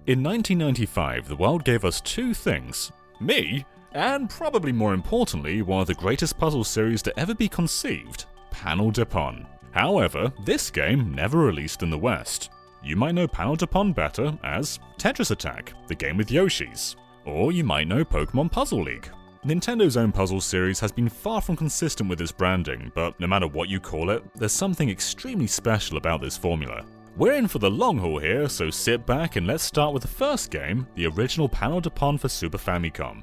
In 1995, the world gave us two things. Me, and probably more importantly, one of the greatest puzzle series to ever be conceived, Panel de Pon. However, this game never released in the West. You might know Panel de Pon better as Tetris Attack, the game with Yoshis. Or you might know Pokemon Puzzle League. Nintendo's own puzzle series has been far from consistent with its branding, but no matter what you call it, there's something extremely special about this formula. We're in for the long haul here, so sit back and let's start with the first game, the original Panel de Pon for Super Famicom.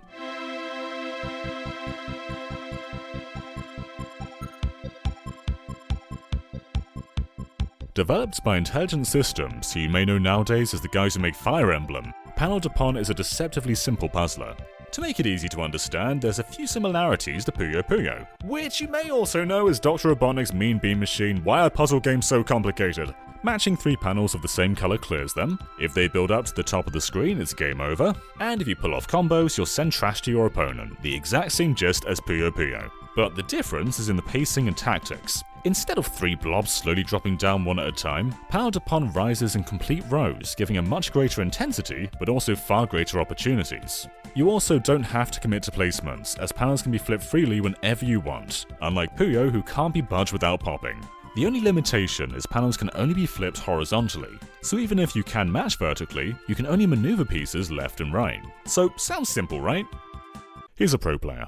Developed by Intelligent Systems, who you may know nowadays as the guys who make Fire Emblem, Panel de Pon is a deceptively simple puzzler. To make it easy to understand, there's a few similarities to Puyo Puyo, which you may also know as Dr. Robotnik's Mean Bean Machine. Why are puzzle games so complicated? Matching 3 panels of the same color clears them. If they build up to the top of the screen, it's game over. And if you pull off combos, you'll send trash to your opponent. The exact same gist as Puyo Puyo. But the difference is in the pacing and tactics. Instead of 3 blobs slowly dropping down one at a time, Panel de Pon rises in complete rows, giving a much greater intensity, but also far greater opportunities. You also don't have to commit to placements, as panels can be flipped freely whenever you want, unlike Puyo, who can't be budged without popping. The only limitation is panels can only be flipped horizontally, so even if you can match vertically, you can only maneuver pieces left and right. So, sounds simple, right? Here's a pro player.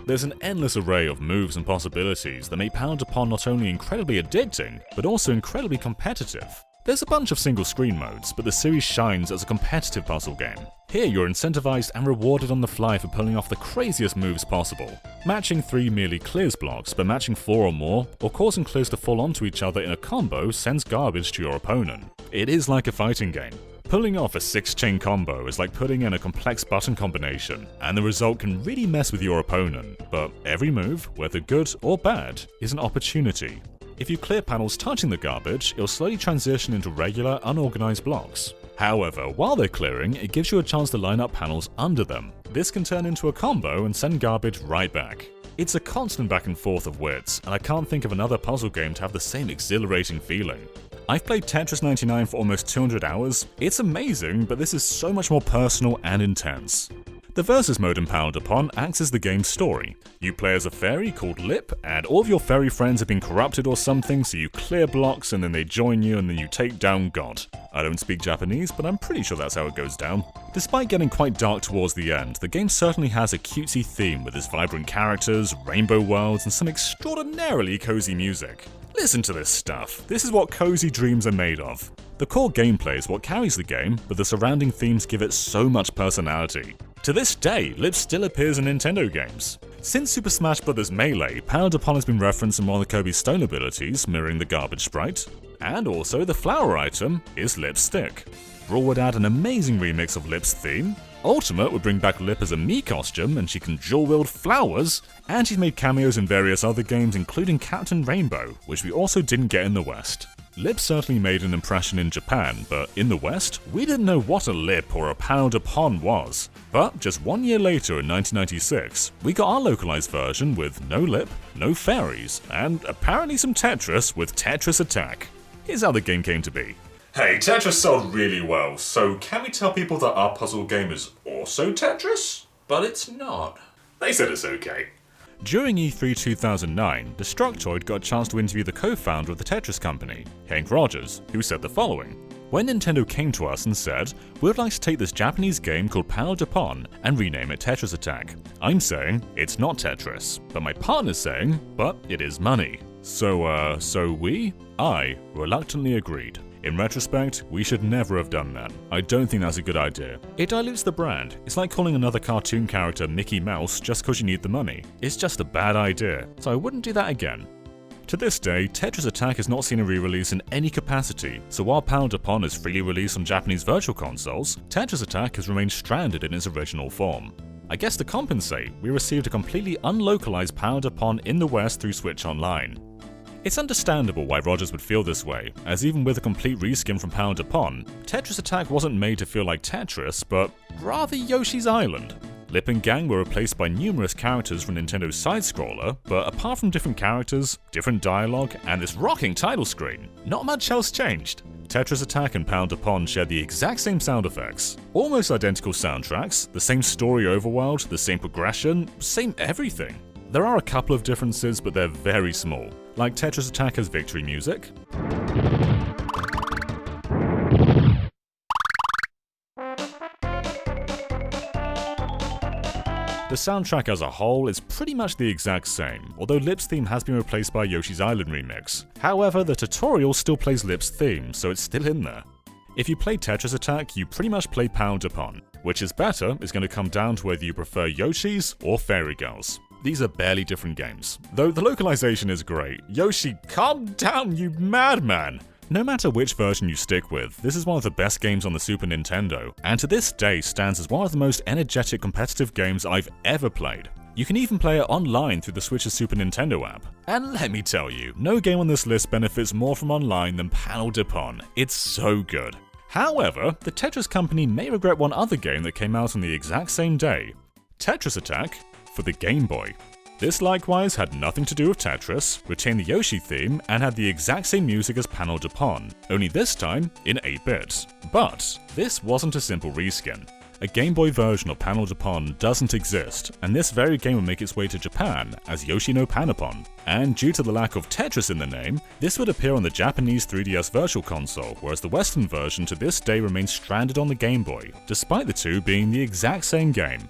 There's an endless array of moves and possibilities that make Panel de Pon not only incredibly addicting, but also incredibly competitive. There's a bunch of single screen modes, but the series shines as a competitive puzzle game. Here you're incentivized and rewarded on the fly for pulling off the craziest moves possible. Matching 3 merely clears blocks, but matching 4 or more, or causing clears to fall onto each other in a combo sends garbage to your opponent. It is like a fighting game. Pulling off a 6-chain combo is like putting in a complex button combination, and the result can really mess with your opponent, but every move, whether good or bad, is an opportunity. If you clear panels touching the garbage, it'll slowly transition into regular, unorganized blocks. However, while they're clearing, it gives you a chance to line up panels under them. This can turn into a combo and send garbage right back. It's a constant back and forth of wits, and I can't think of another puzzle game to have the same exhilarating feeling. I've played Tetris 99 for almost 200 hours. It's amazing, but this is so much more personal and intense. The Versus mode in Panel de Pon acts as the game's story. You play as a fairy called Lip, and all of your fairy friends have been corrupted or something, so you clear blocks and then they join you and then you take down God. I don't speak Japanese, but I'm pretty sure that's how it goes down. Despite getting quite dark towards the end, the game certainly has a cutesy theme with its vibrant characters, rainbow worlds, and some extraordinarily cozy music. Listen to this stuff. This is what cozy dreams are made of. The core gameplay is what carries the game, but the surrounding themes give it so much personality. To this day, Lip still appears in Nintendo games. Since Super Smash Bros. Melee, Panel de Pon has been referenced in one of Kirby's stone abilities, mirroring the garbage sprite, and also the flower item is Lip's stick. Brawl would add an amazing remix of Lip's theme, Ultimate would bring back Lip as a Mii costume and she can dual-wield flowers, and she's made cameos in various other games including Captain Rainbow, which we also didn't get in the West. Lip certainly made an impression in Japan, but in the West, we didn't know what a Lip or a Panel de Pon was. But just 1 year later in 1996, we got our localized version with no Lip, no fairies, and apparently some Tetris with Tetris Attack. Here's how the game came to be. Hey, Tetris sold really well, so can we tell people that our puzzle game is also Tetris? But it's not. They said it's okay. During E3 2009, Destructoid got a chance to interview the co-founder of the Tetris company, Hank Rogers, who said the following. When Nintendo came to us and said, we'd like to take this Japanese game called Panel de Pon and rename it Tetris Attack, I'm saying, it's not Tetris, but my partner's saying, but it is money. So I reluctantly agreed. In retrospect, we should never have done that. I don't think that's a good idea. It dilutes the brand. It's like calling another cartoon character Mickey Mouse just because you need the money. It's just a bad idea, so I wouldn't do that again. To this day, Tetris Attack has not seen a re-release in any capacity, so while Panel de Pon is freely released on Japanese virtual consoles, Tetris Attack has remained stranded in its original form. I guess to compensate, we received a completely unlocalized Panel de Pon in the West through Switch Online. It's understandable why Rogers would feel this way, as even with a complete reskin from Pound Upon, Tetris Attack wasn't made to feel like Tetris, but rather Yoshi's Island. Lip and Gang were replaced by numerous characters from Nintendo's side-scroller, but apart from different characters, different dialogue, and this rocking title screen, not much else changed. Tetris Attack and Pound Upon shared the exact same sound effects, almost identical soundtracks, the same story overworld, the same progression, same everything. There are a couple of differences, but they're very small, like Tetris Attack has victory music, the soundtrack as a whole is pretty much the exact same, although Lip's theme has been replaced by Yoshi's Island remix. However, the tutorial still plays Lip's theme, so it's still in there. If you play Tetris Attack, you pretty much play Pound Upon. Which is better is going to come down to whether you prefer Yoshi's or Fairy Girls. These are barely different games. Though the localization is great. Yoshi, calm down, you madman! No matter which version you stick with, this is one of the best games on the Super Nintendo, and to this day stands as one of the most energetic competitive games I've ever played. You can even play it online through the Switch's Super Nintendo app. And let me tell you, no game on this list benefits more from online than Pound Upon. It's so good. However, the Tetris company may regret one other game that came out on the exact same day, Tetris Attack for the Game Boy. This likewise had nothing to do with Tetris, retained the Yoshi theme, and had the exact same music as Pound Upon, only this time in 8-bit. But this wasn't a simple reskin. A Game Boy version of Pound Upon doesn't exist, and this very game will make its way to Japan as Yoshi no Panapon. And due to the lack of Tetris in the name, this would appear on the Japanese 3DS Virtual Console, whereas the Western version to this day remains stranded on the Game Boy, despite the two being the exact same game.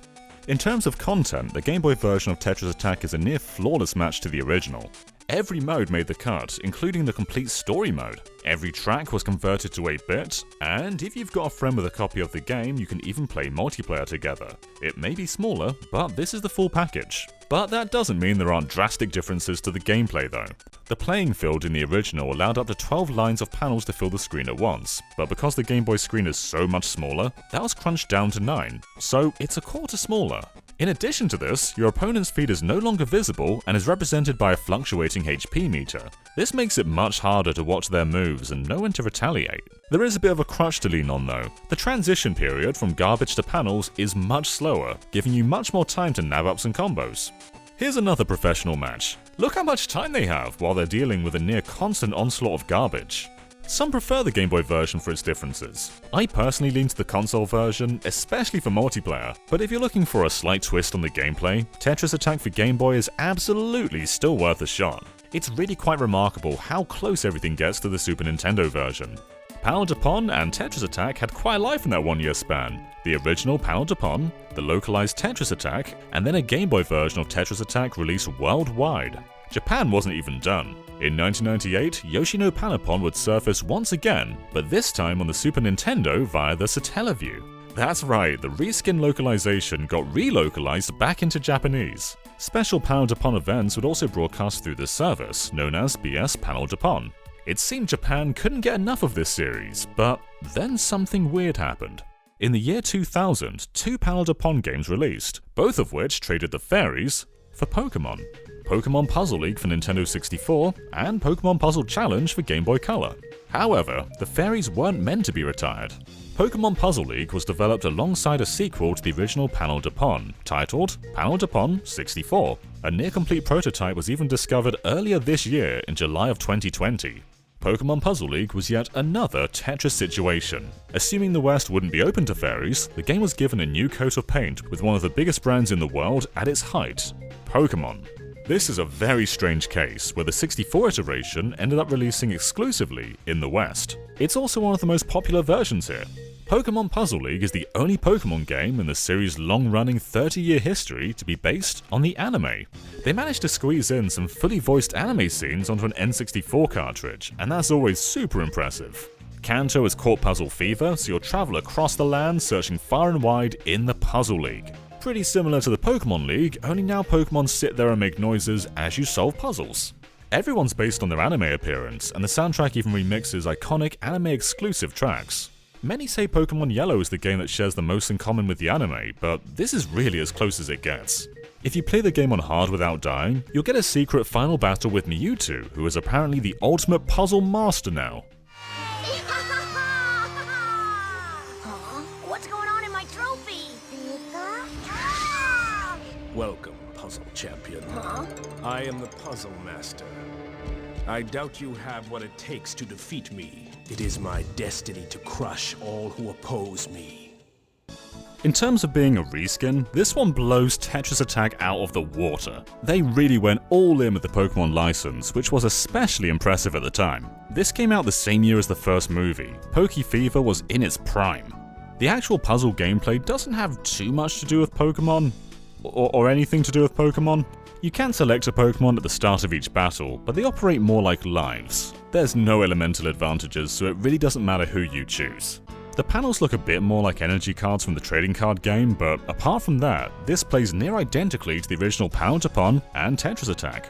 In terms of content, the Game Boy version of Tetris Attack is a near flawless match to the original. Every mode made the cut, including the complete story mode. Every track was converted to 8-bit, and if you've got a friend with a copy of the game, you can even play multiplayer together. It may be smaller, but this is the full package. But that doesn't mean there aren't drastic differences to the gameplay though. The playing field in the original allowed up to 12 lines of panels to fill the screen at once, but because the Game Boy screen is so much smaller, that was crunched down to 9, so it's a quarter smaller. In addition to this, your opponent's feed is no longer visible and is represented by a fluctuating HP meter. This makes it much harder to watch their moves and know when to retaliate. There is a bit of a crutch to lean on though. The transition period from garbage to panels is much slower, giving you much more time to nab up some combos. Here's another professional match. Look how much time they have while they're dealing with a near constant onslaught of garbage. Some prefer the Game Boy version for its differences. I personally lean to the console version, especially for multiplayer, but if you're looking for a slight twist on the gameplay, Tetris Attack for Game Boy is absolutely still worth a shot. It's really quite remarkable how close everything gets to the Super Nintendo version. Pound Upon and Tetris Attack had quite a life in that 1-year span. The original Pound Upon, the localized Tetris Attack, and then a Game Boy version of Tetris Attack released worldwide. Japan wasn't even done. In 1998, Yoshi no Panapon would surface once again, but this time on the Super Nintendo via the Satellaview. That's right, the reskin localization got relocalized back into Japanese. Special Pound Upon events would also broadcast through this service, known as BS Pound Upon. It seemed Japan couldn't get enough of this series, but then something weird happened. In the year 2000, 2 Pound Upon games released, both of which traded the fairies for Pokemon. Pokemon Puzzle League for Nintendo 64, and Pokemon Puzzle Challenge for Game Boy Color. However, the fairies weren't meant to be retired. Pokemon Puzzle League was developed alongside a sequel to the original Pound Upon, titled Pound Upon 64. A near-complete prototype was even discovered earlier this year in July of 2020. Pokemon Puzzle League was yet another Tetris situation. Assuming the West wouldn't be open to fairies, the game was given a new coat of paint with one of the biggest brands in the world at its height, Pokemon. This is a very strange case, where the 64 iteration ended up releasing exclusively in the West. It's also one of the most popular versions here. Pokemon Puzzle League is the only Pokemon game in the series' long-running 30-year history to be based on the anime. They managed to squeeze in some fully voiced anime scenes onto an N64 cartridge, and that's always super impressive. Kanto has caught puzzle fever, so you'll travel across the land searching far and wide in the Puzzle League. Pretty similar to the Pokemon League, only now Pokemon sit there and make noises as you solve puzzles. Everyone's based on their anime appearance, and the soundtrack even remixes iconic anime-exclusive tracks. Many say Pokemon Yellow is the game that shares the most in common with the anime, but this is really as close as it gets. If you play the game on hard without dying, you'll get a secret final battle with Mewtwo, who is apparently the ultimate puzzle master now. What's going on in my trophy? Welcome, puzzle champion. Huh? I am the puzzle master. I doubt you have what it takes to defeat me. It is my destiny to crush all who oppose me. In terms of being a reskin, this one blows Tetris Attack out of the water. They really went all in with the Pokemon license, which was especially impressive at the time. This came out the same year as the first movie. Poke Fever was in its prime. The actual puzzle gameplay doesn't have too much to do with Pokemon, or anything to do with Pokemon. You can select a Pokemon at the start of each battle, but they operate more like lives. There's no elemental advantages, so it really doesn't matter who you choose. The panels look a bit more like energy cards from the trading card game, but apart from that, this plays near identically to the original Panel Depon and Tetris Attack.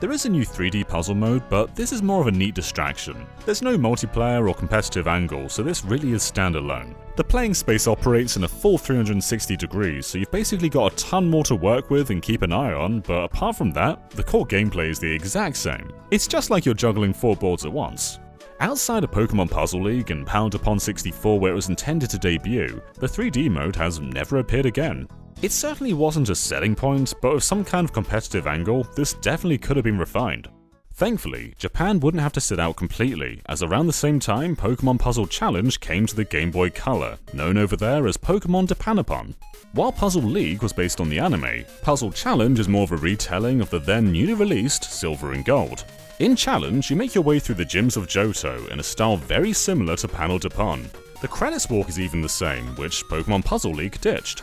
There is a new 3D puzzle mode, but this is more of a neat distraction. There's no multiplayer or competitive angle, so this really is standalone. The playing space operates in a full 360 degrees, so you've basically got a ton more to work with and keep an eye on, but apart from that, the core gameplay is the exact same. It's just like you're juggling 4 boards at once. Outside of Pokemon Puzzle League and Panel Depon 64 where it was intended to debut, the 3D mode has never appeared again. It certainly wasn't a selling point, but with some kind of competitive angle, this definitely could have been refined. Thankfully, Japan wouldn't have to sit out completely, as around the same time Pokemon Puzzle Challenge came to the Game Boy Color, known over there as Pokemon Japanapon. While Puzzle League was based on the anime, Puzzle Challenge is more of a retelling of the then newly released Silver and Gold. In Challenge, you make your way through the gyms of Johto in a style very similar to Panel Depon. The credits walk is even the same, which Pokemon Puzzle League ditched.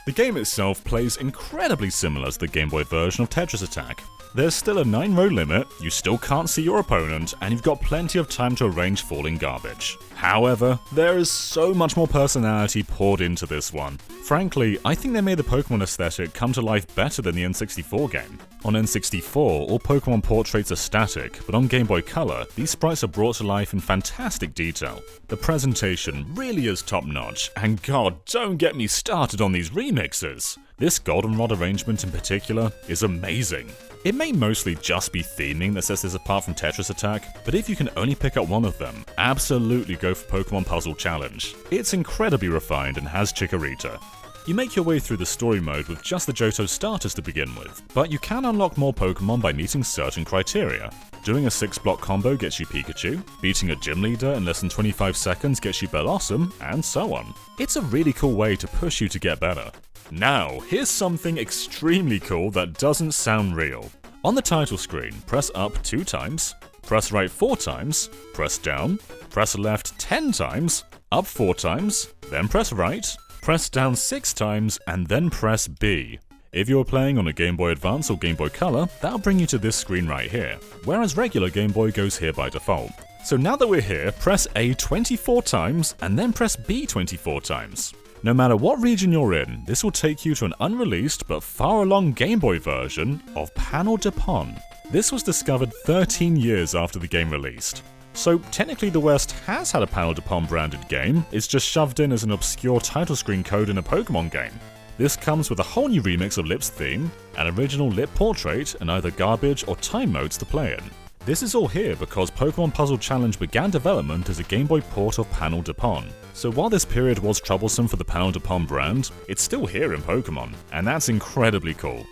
The game itself plays incredibly similar to the Game Boy version of Tetris Attack. There's still a 9-row limit, you still can't see your opponent, and you've got plenty of time to arrange falling garbage. However, there is so much more personality poured into this one. Frankly, I think they made the Pokemon aesthetic come to life better than the N64 game. On N64, all Pokemon portraits are static, but on Game Boy Color, these sprites are brought to life in fantastic detail. The presentation really is top-notch, and god, don't get me started on these remixes! This Goldenrod arrangement in particular is amazing. It may mostly just be theming that sets this apart from Tetris Attack, but if you can only pick up one of them, absolutely go for Pokemon Puzzle Challenge. It's incredibly refined and has Chikorita. You make your way through the story mode with just the Johto starters to begin with, but you can unlock more Pokemon by meeting certain criteria. Doing a 6-block combo gets you Pikachu, beating a gym leader in less than 25 seconds gets you Bellossom, and so on. It's a really cool way to push you to get better. Now, here's something extremely cool that doesn't sound real. On the title screen, press up 2 times, press right 4 times, press down, press left 10 times, up 4 times, then press right, press down 6 times, and then press B. If you're playing on a Game Boy Advance or Game Boy Color, that'll bring you to this screen right here, whereas regular Game Boy goes here by default. So now that we're here, press A 24 times, and then press B 24 times. No matter what region you're in, this will take you to an unreleased but far along Game Boy version of Panel Depon. This was discovered 13 years after the game released. So technically the West has had a Panel Depon branded game, it's just shoved in as an obscure title screen code in a Pokemon game. This comes with a whole new remix of Lip's theme, an original Lip portrait, and either garbage or time modes to play in. This is all here because Pokemon Puzzle Challenge began development as a Game Boy port of Panel Depon. So while this period was troublesome for the Panel Depon brand, it's still here in Pokemon, and that's incredibly cool.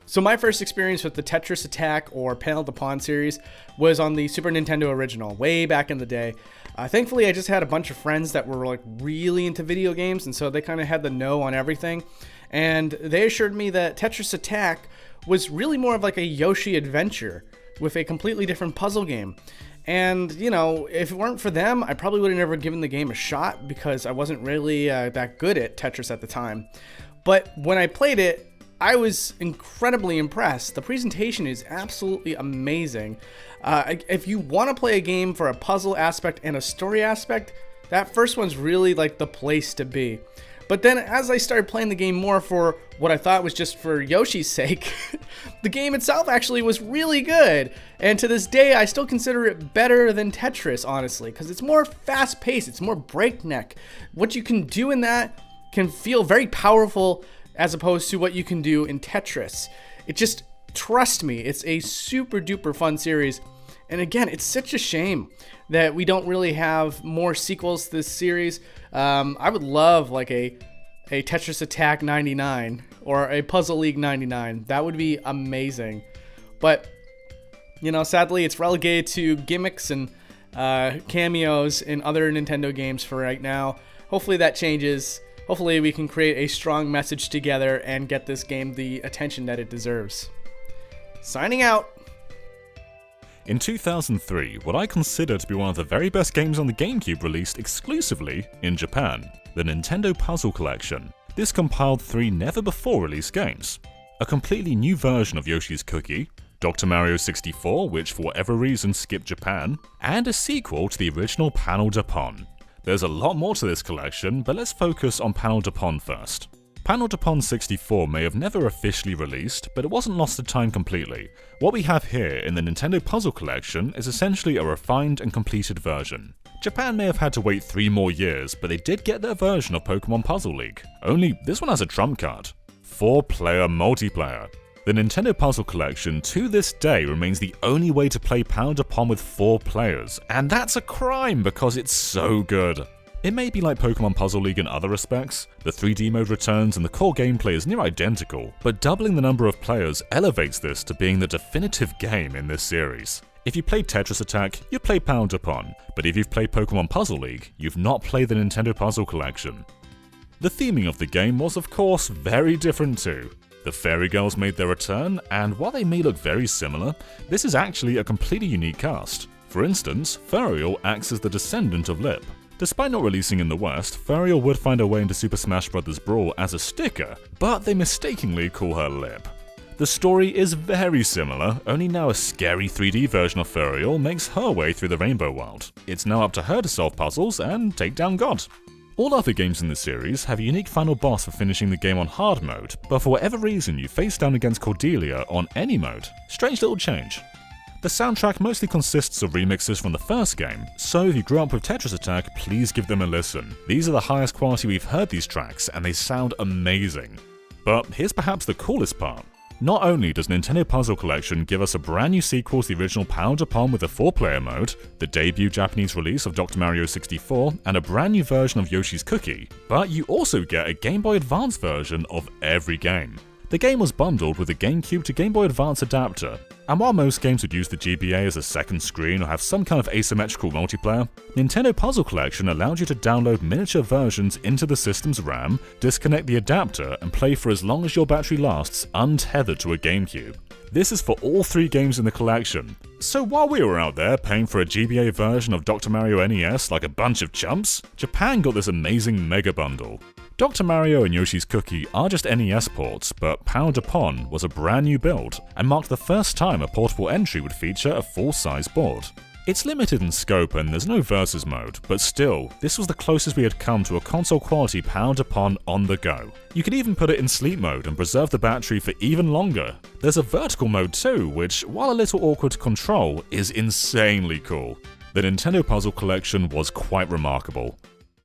So my first experience with the Tetris Attack or Panel Depon series was on the Super Nintendo original, way back in the day. Thankfully, I just had a bunch of friends that were like really into video games, and so they kind of had the know on everything. And they assured me that Tetris Attack was really more of like a Yoshi adventure with a completely different puzzle game. And, you know, if it weren't for them, I probably would have never given the game a shot because I wasn't really that good at Tetris at the time. But when I played it, I was incredibly impressed. The presentation is absolutely amazing. If you want to play a game for a puzzle aspect and a story aspect, that first one's really like the place to be. But then as I started playing the game more for what I thought was just for Yoshi's sake, the game itself actually was really good. And to this day, I still consider it better than Tetris, honestly, because it's more fast-paced, it's more breakneck. What you can do in that can feel very powerful as opposed to what you can do in Tetris. It just, trust me, it's a super duper fun series. And again, it's such a shame that we don't really have more sequels to this series. I would love like a Tetris Attack 99 or a Puzzle League 99. That would be amazing. But, you know, sadly, it's relegated to gimmicks and cameos in other Nintendo games for right now. Hopefully that changes. Hopefully we can create a strong message together and get this game the attention that it deserves. Signing out. In 2003, what I consider to be one of the very best games on the GameCube released exclusively in Japan, the Nintendo Puzzle Collection. This compiled 3 never-before-released games. A completely new version of Yoshi's Cookie, Dr. Mario 64, which for whatever reason skipped Japan, and a sequel to the original Panel de Pon. There's a lot more to this collection, but let's focus on Panel de Pon first. Panel de Pon 64 may have never officially released, but it wasn't lost to time completely. What we have here in the Nintendo Puzzle Collection is essentially a refined and completed version. Japan may have had to wait 3 more years, but they did get their version of Pokemon Puzzle League. Only this one has a trump card: 4-player multiplayer. The Nintendo Puzzle Collection to this day remains the only way to play Panel de Pon with 4 players, and that's a crime because it's so good. It may be like Pokemon Puzzle League in other respects, the 3D mode returns and the core gameplay is near identical, but doubling the number of players elevates this to being the definitive game in this series. If you played Tetris Attack, you played Panel de Pon, but if you've played Pokemon Puzzle League, you've not played the Nintendo Puzzle Collection. The theming of the game was of course very different too. The Fairy Girls made their return, and while they may look very similar, this is actually a completely unique cast. For instance, Furiel acts as the descendant of Lip. Despite not releasing in the West, Furiel would find her way into Super Smash Bros. Brawl as a sticker, but they mistakenly call her Lip. The story is very similar, only now a scary 3D version of Furiel makes her way through the Rainbow World. It's now up to her to solve puzzles and take down God. All other games in the series have a unique final boss for finishing the game on hard mode, but for whatever reason you face down against Cordelia on any mode. Strange little change. The soundtrack mostly consists of remixes from the first game, so if you grew up with Tetris Attack, please give them a listen. These are the highest quality we've heard these tracks, and they sound amazing. But here's perhaps the coolest part. Not only does Nintendo Puzzle Collection give us a brand new sequel to the original Panel de Pon with a 4-player mode, the debut Japanese release of Dr. Mario 64, and a brand new version of Yoshi's Cookie, but you also get a Game Boy Advance version of every game. The game was bundled with a GameCube to Game Boy Advance adapter, and while most games would use the GBA as a second screen or have some kind of asymmetrical multiplayer, Nintendo Puzzle Collection allowed you to download miniature versions into the system's RAM, disconnect the adapter, and play for as long as your battery lasts untethered to a GameCube. This is for all 3 games in the collection. So while we were out there paying for a GBA version of Dr. Mario NES like a bunch of chumps, Japan got this amazing mega bundle. Dr. Mario and Yoshi's Cookie are just NES ports, but Panel de Pon was a brand new build, and marked the first time a portable entry would feature a full-size board. It's limited in scope and there's no versus mode, but still, this was the closest we had come to a console-quality Panel de Pon on the go. You could even put it in sleep mode and preserve the battery for even longer. There's a vertical mode too, which, while a little awkward to control, is insanely cool. The Nintendo Puzzle Collection was quite remarkable.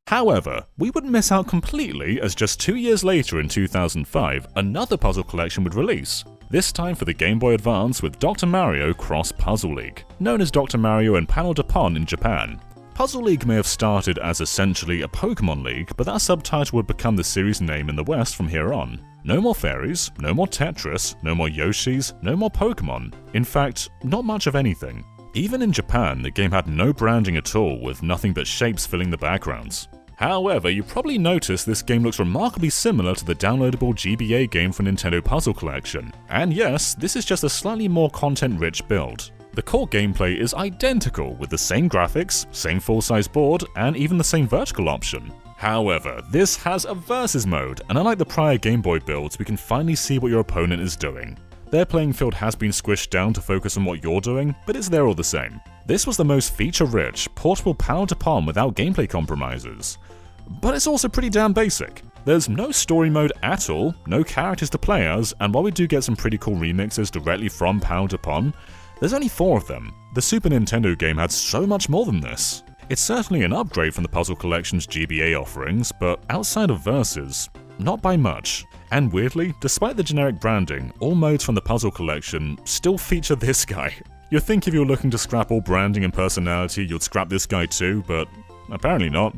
However, we wouldn't miss out completely as just 2 years later in 2005, another puzzle collection would release, this time for the Game Boy Advance with Dr. Mario Cross Puzzle League, known as Dr. Mario and Panel de Pon in Japan. Puzzle League may have started as essentially a Pokemon League, but that subtitle would become the series name in the West from here on. No more fairies, no more Tetris, no more Yoshis, no more Pokemon. In fact, not much of anything. Even in Japan, the game had no branding at all, with nothing but shapes filling the backgrounds. However, you probably noticed this game looks remarkably similar to the downloadable GBA game for Nintendo Puzzle Collection. And yes, this is just a slightly more content-rich build. The core gameplay is identical, with the same graphics, same full-size board, and even the same vertical option. However, this has a versus mode, and unlike the prior Game Boy builds, we can finally see what your opponent is doing. Their playing field has been squished down to focus on what you're doing, but it's there all the same. This was the most feature-rich, portable Panel de Pon without gameplay compromises. But it's also pretty damn basic. There's no story mode at all, no characters to play as, and while we do get some pretty cool remixes directly from Panel de Pon, there's only 4 of them. The Super Nintendo game had so much more than this. It's certainly an upgrade from the Puzzle Collection's GBA offerings, but outside of verses, not by much. And weirdly, despite the generic branding, all modes from the puzzle collection still feature this guy. You'd think if you were looking to scrap all branding and personality, you'd scrap this guy too, but apparently not.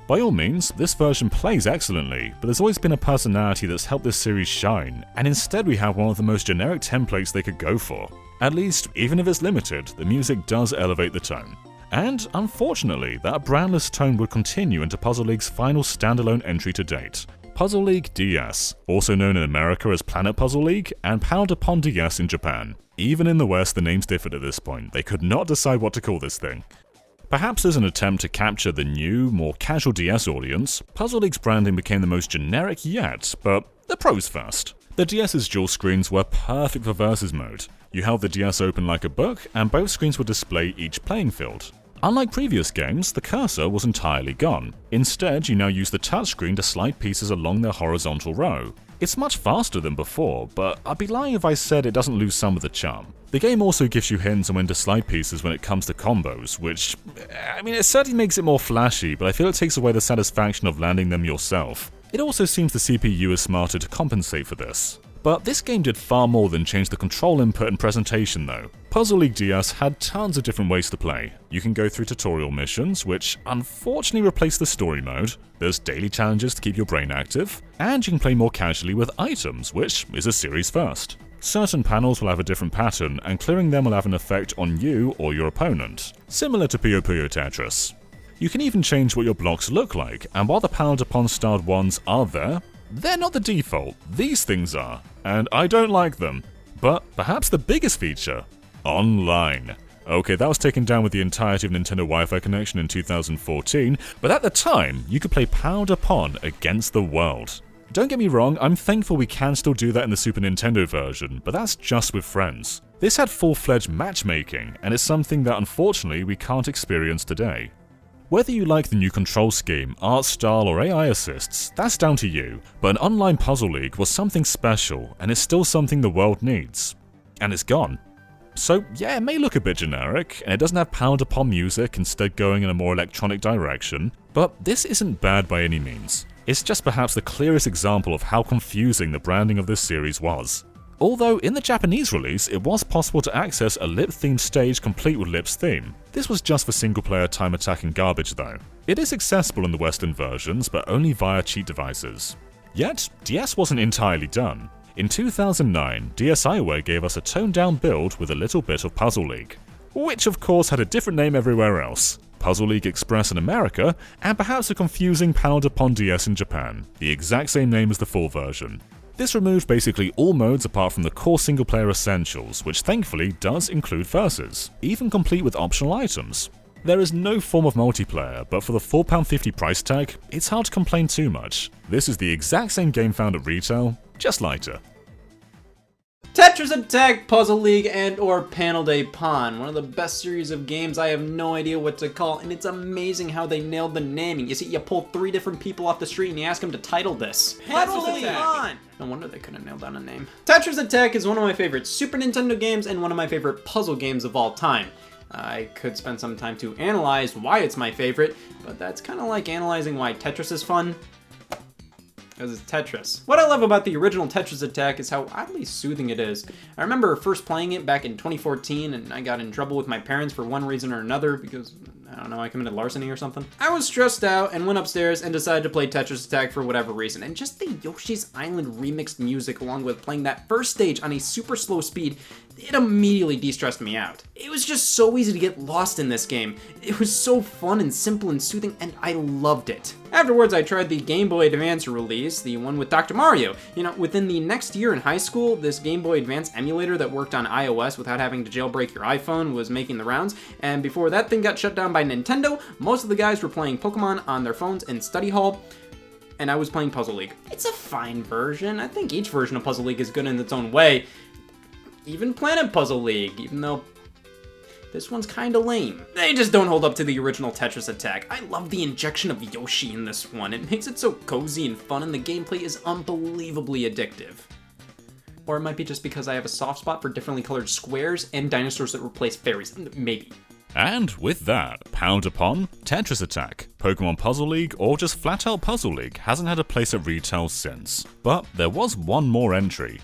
By all means, this version plays excellently, but there's always been a personality that's helped this series shine, and instead we have one of the most generic templates they could go for. At least, even if it's limited, the music does elevate the tone. And, unfortunately, that brandless tone would continue into Puzzle League's final standalone entry to date, Puzzle League DS, also known in America as Planet Puzzle League, and powered upon DS in Japan. Even in the West, the names differed at this point. They could not decide what to call this thing. Perhaps as an attempt to capture the new, more casual DS audience, Puzzle League's branding became the most generic yet, but the pros first. The DS's dual screens were perfect for versus mode. You held the DS open like a book, and both screens would display each playing field. Unlike previous games, the cursor was entirely gone. Instead, you now use the touchscreen to slide pieces along their horizontal row. It's much faster than before, but I'd be lying if I said it doesn't lose some of the charm. The game also gives you hints on when to slide pieces when it comes to combos, which, it certainly makes it more flashy, but I feel it takes away the satisfaction of landing them yourself. It also seems the CPU is smarter to compensate for this. But this game did far more than change the control input and presentation though. Puzzle League DS had tons of different ways to play. You can go through tutorial missions, which unfortunately replace the story mode. There's daily challenges to keep your brain active, and you can play more casually with items, which is a series first. Certain panels will have a different pattern, and clearing them will have an effect on you or your opponent, similar to Puyo Puyo Tetris. You can even change what your blocks look like, and while the powered upon starred ones are there, they're not the default, these things are, and I don't like them. But perhaps the biggest feature? Online. Okay, that was taken down with the entirety of Nintendo Wi-Fi connection in 2014, but at the time, you could play powered upon against the world. Don't get me wrong, I'm thankful we can still do that in the Super Nintendo version, but that's just with friends. This had full-fledged matchmaking, and it's something that unfortunately we can't experience today. Whether you like the new control scheme, art style, or AI assists, that's down to you, but an online Puzzle League was something special, and it's still something the world needs. And it's gone. So yeah, it may look a bit generic, and it doesn't have powered upon music, instead going in a more electronic direction, but this isn't bad by any means. It's just perhaps the clearest example of how confusing the branding of this series was. Although, in the Japanese release, it was possible to access a lip-themed stage complete with Lip's theme. This was just for single-player time-attacking garbage though. It is accessible in the Western versions, but only via cheat devices. Yet, DS wasn't entirely done. In 2009, DSiWare gave us a toned-down build with a little bit of Puzzle League, which of course had a different name everywhere else. Puzzle League Express in America, and perhaps a confusing powered upon DS in Japan, the exact same name as the full version. This removed basically all modes apart from the core single-player essentials, which thankfully does include verses, even complete with optional items. There is no form of multiplayer, but for the £4.50 price tag, it's hard to complain too much. This is the exact same game found at retail, just lighter. Tetris Attack, Puzzle League, and or Panel de Pon. One of the best series of games I have no idea what to call, and it's amazing how they nailed the naming. You see, you pull 3 different people off the street and you ask them to title this. Tetris Attack! No wonder they couldn't nail down a name. Tetris Attack is one of my favorite Super Nintendo games and one of my favorite puzzle games of all time. I could spend some time to analyze why it's my favorite, but that's kind of like analyzing why Tetris is fun. Because it's Tetris. What I love about the original Tetris Attack is how oddly soothing it is. I remember first playing it back in 2014 and I got in trouble with my parents for one reason or another because, I don't know, I committed larceny or something. I was stressed out and went upstairs and decided to play Tetris Attack for whatever reason. And just the Yoshi's Island remixed music along with playing that first stage on a super slow speed, it immediately de-stressed me out. It was just so easy to get lost in this game. It was so fun and simple and soothing, and I loved it. Afterwards, I tried the Game Boy Advance release, the one with Dr. Mario. You know, within the next year in high school, this Game Boy Advance emulator that worked on iOS without having to jailbreak your iPhone was making the rounds, and before that thing got shut down by Nintendo, most of the guys were playing Pokemon on their phones in study hall, and I was playing Puzzle League. It's a fine version. I think each version of Puzzle League is good in its own way. Even Planet Puzzle League, even though this one's kinda lame. They just don't hold up to the original Tetris Attack. I love the injection of Yoshi in this one. It makes it so cozy and fun, and the gameplay is unbelievably addictive. Or it might be just because I have a soft spot for differently colored squares and dinosaurs that replace fairies. Maybe. And with that, Pound Upon, Tetris Attack, Pokemon Puzzle League, or just flat out Puzzle League hasn't had a place at retail since. But there was one more entry.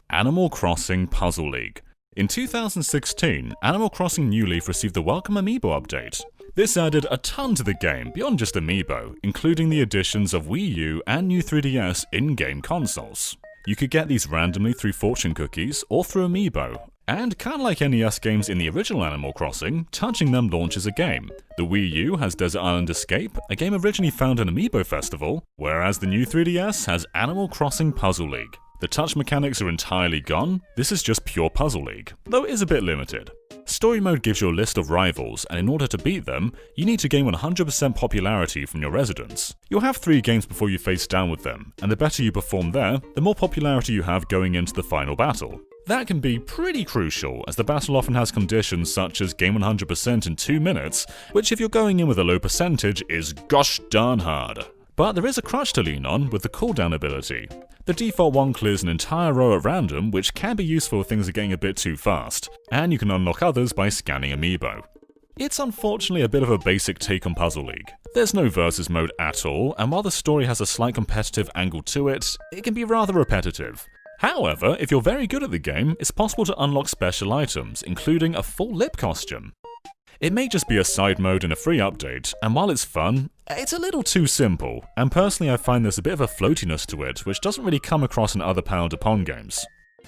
Animal Crossing Puzzle League. In 2016, Animal Crossing New Leaf received the welcome Amiibo update. This added a ton to the game beyond just Amiibo, including the additions of Wii U and new 3DS in-game consoles. You could get these randomly through fortune cookies or through Amiibo, and kinda like NES games in the original Animal Crossing, touching them launches a game. The Wii U has Desert Island Escape, a game originally found in Amiibo Festival, whereas the new 3DS has Animal Crossing Puzzle League. The touch mechanics are entirely gone, this is just pure Puzzle League, though it is a bit limited. Story mode gives you a list of rivals, and in order to beat them, you need to gain 100% popularity from your residents. You'll have 3 games before you face down with them, and the better you perform there, the more popularity you have going into the final battle. That can be pretty crucial, as the battle often has conditions such as gain 100% in 2 minutes, which if you're going in with a low percentage is gosh darn hard. But there is a crutch to lean on with the cooldown ability. The default one clears an entire row at random, which can be useful if things are getting a bit too fast, and you can unlock others by scanning Amiibo. It's unfortunately a bit of a basic take on Puzzle League. There's no versus mode at all, and while the story has a slight competitive angle to it, it can be rather repetitive. However, if you're very good at the game, it's possible to unlock special items, including a full lip costume. It may just be a side mode in a free update, and while it's fun, it's a little too simple, and personally I find there's a bit of a floatiness to it which doesn't really come across in other Panel Upon games.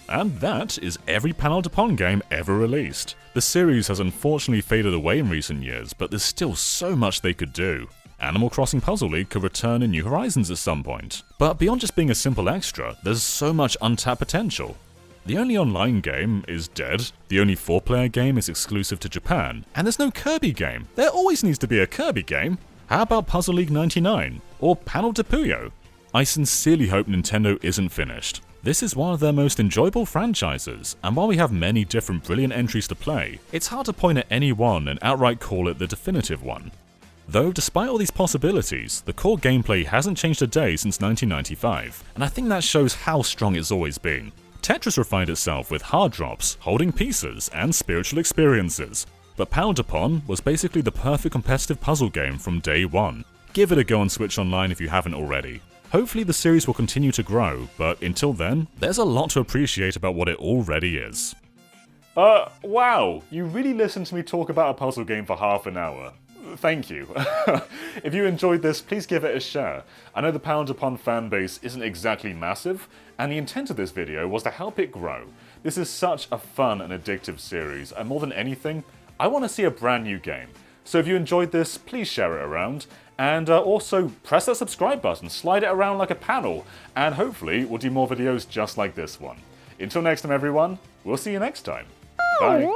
And that is every Panel Upon game ever released. The series has unfortunately faded away in recent years, but there's still so much they could do. Animal Crossing Puzzle League could return in New Horizons at some point, but beyond just being a simple extra, there's so much untapped potential. The only online game is dead, the only 4-player game is exclusive to Japan, and there's no Kirby game. There always needs to be a Kirby game. How about Puzzle League 99? Or Panel de Puyo? I sincerely hope Nintendo isn't finished. This is one of their most enjoyable franchises, and while we have many different brilliant entries to play, it's hard to point at any one and outright call it the definitive one. Though, despite all these possibilities, the core gameplay hasn't changed a day since 1995, and I think that shows how strong it's always been. Tetris refined itself with hard drops, holding pieces, and spiritual experiences, but Pound Upon was basically the perfect competitive puzzle game from day one. Give it a go on Switch Online if you haven't already. Hopefully the series will continue to grow, but until then, there's a lot to appreciate about what it already is. Wow, you really listened to me talk about a puzzle game for half an hour. Thank you. If you enjoyed this, please give it a share. I know the Pound Upon fanbase isn't exactly massive, and the intent of this video was to help it grow. This is such a fun and addictive series, and more than anything, I want to see a brand new game. So if you enjoyed this, please share it around, and also press that subscribe button, slide it around like a panel, and hopefully we'll do more videos just like this one. Until next time everyone, we'll see you next time. Bye.